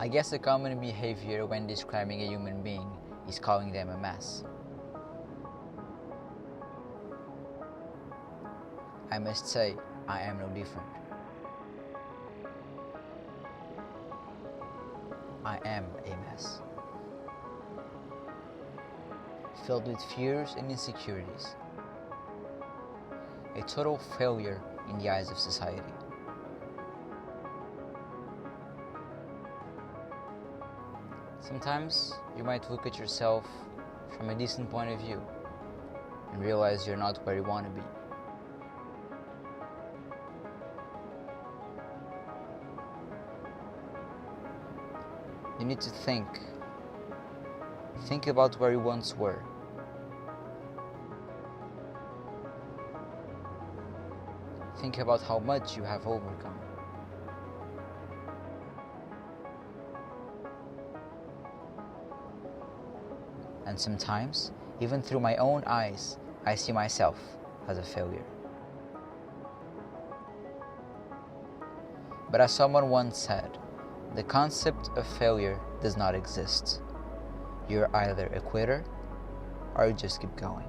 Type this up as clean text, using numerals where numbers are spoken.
I guess a common behavior when describing a human being is calling them a mess. I must say, I am no different. I am a mess, filled with fears and insecurities, a total failure in the eyes of society. Sometimes you might look at yourself from a decent point of view and realize you're not where you want to be. You need to think about where you once were. Think about how much you have overcome. And sometimes, even through my own eyes, I see myself as a failure. But as someone once said, the concept of failure does not exist. You're either a quitter or you just keep going.